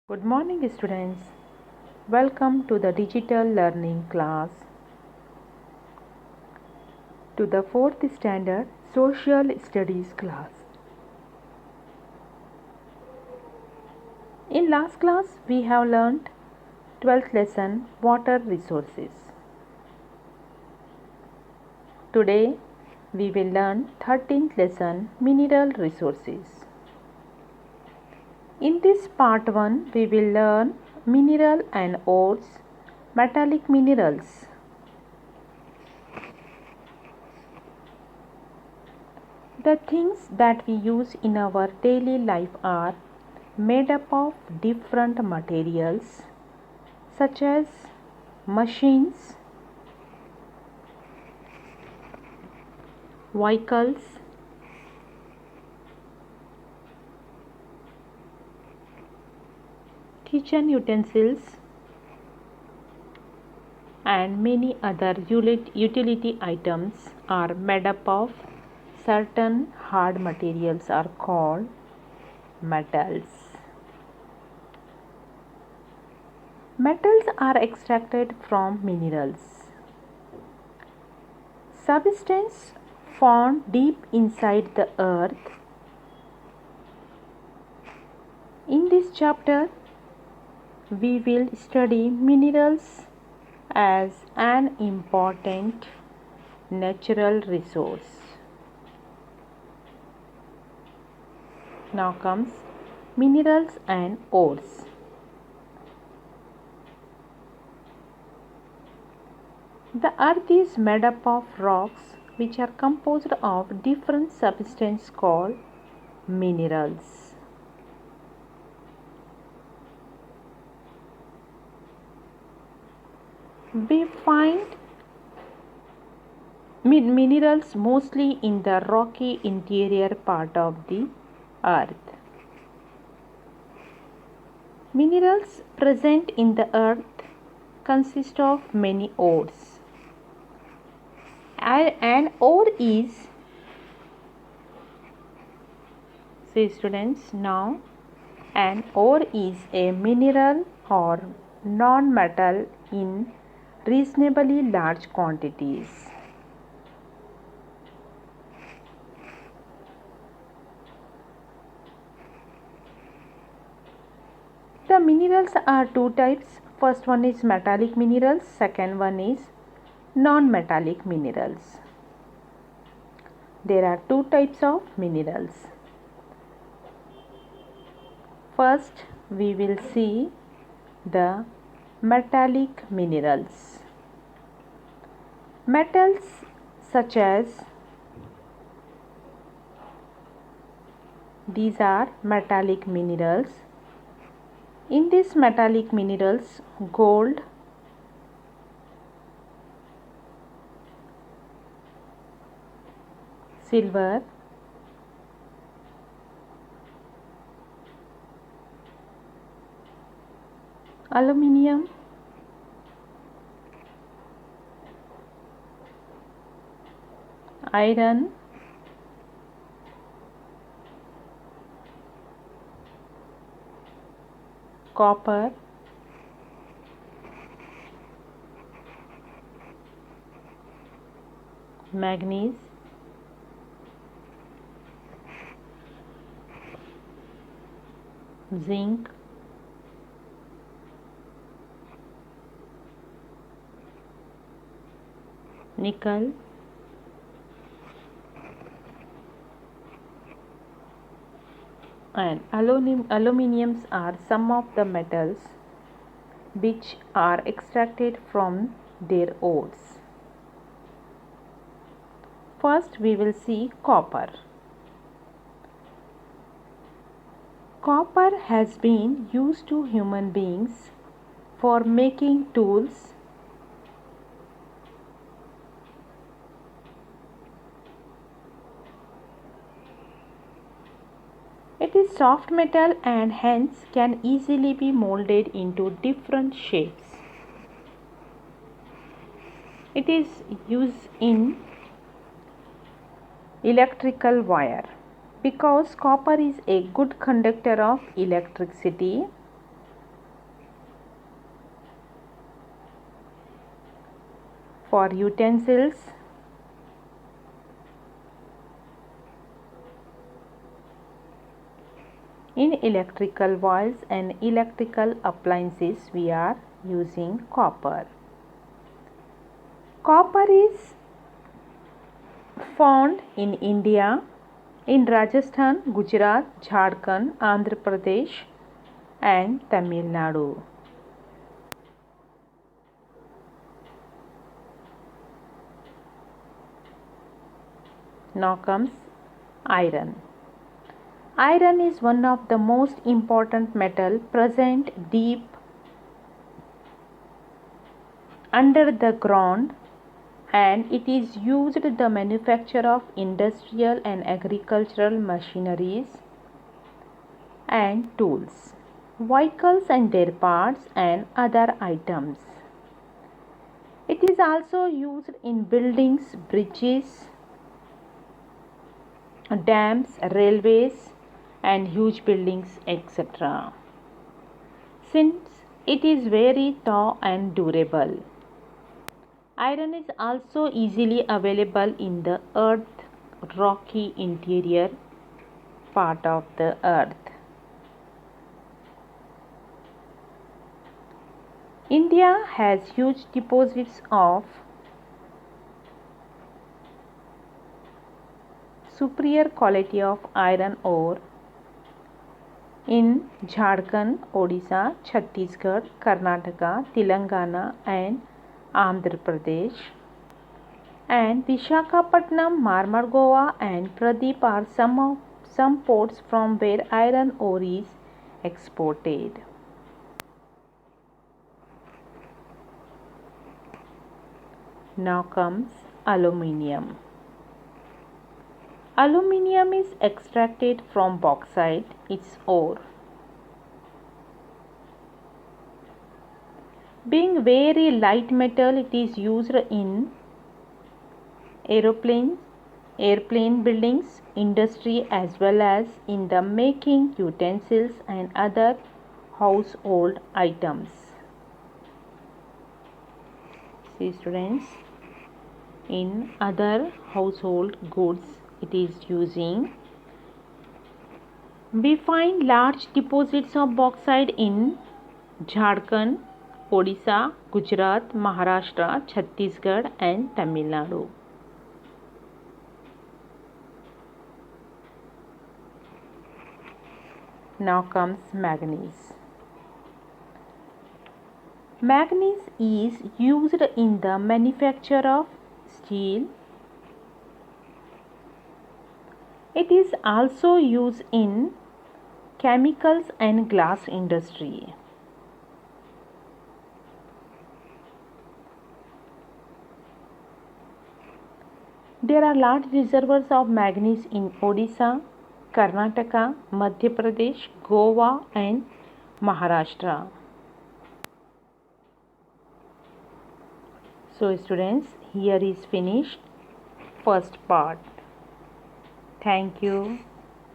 Good morning, students. Welcome to the digital learning class to the 4th standard social studies class. In last class, we have learned 12th lesson water resources. Today, we will learn 13th lesson mineral resources. In this part 1, we will learn mineral and ores, metallic minerals. The things that we use in our daily life are made up of different materials such as machines, vehicles, kitchen utensils, and many other utility items are made up of certain hard materials are called metals. Metals are extracted from minerals. Substance found deep inside the earth. In this chapter, we will study minerals as an important natural resource. Now comes minerals and ores. The earth is made up of rocks which are composed of different substances called minerals. We find minerals mostly in the rocky interior part of the earth. Minerals present in the earth consist of many ores. An ore is, see students, now an ore is a mineral or non-metal in reasonably large quantities. The minerals are two types. First one is metallic minerals, second one is non-metallic minerals. There are two types of minerals. First, we will see the metallic minerals. Metals such as these are metallic minerals. In these metallic minerals, gold, silver, aluminium, iron, copper, manganese, zinc, nickel, and aluminiums are some of the metals which are extracted from their ores. First, we will see copper. Copper has been used to human beings for making tools, it is soft metal and hence can easily be molded into different shapes. It is used in electrical wire. Because copper is a good conductor of electricity, for utensils. In electrical wires and electrical appliances, we are using copper. Copper is found in India, in Rajasthan, Gujarat, Jharkhand, Andhra Pradesh and Tamil Nadu. Now comes iron. Iron is one of the most important metal present deep under the ground, and it is used in the manufacture of industrial and agricultural machineries and tools, vehicles and their parts and other items. It is also used in buildings, bridges, dams, railways and huge buildings, etc. Since it is very tough and durable. Iron is also easily available in the earth's rocky interior part of the earth. India has huge deposits of superior quality of iron ore in Jharkhand, Odisha, Chhattisgarh, Karnataka, Telangana and Andhra Pradesh, and Visakhapatnam, Marmar, and Pradeep are some ports from where iron ore is exported. Now comes aluminium. Aluminium is extracted from bauxite, its ore. Being very light metal, it is used in airplane buildings, industry as well as in the making utensils and other household items. See students, in other household goods it is using. We find large deposits of bauxite in Jharkhand, Odisha, Gujarat, Maharashtra, Chhattisgarh and Tamil Nadu. Now comes manganese. Manganese is used in the manufacture of steel. It is also used in chemicals and glass industry. There are large reservoirs of manganese in Odisha, Karnataka, Madhya Pradesh, Goa and Maharashtra. So students, here is finished first part. Thank you.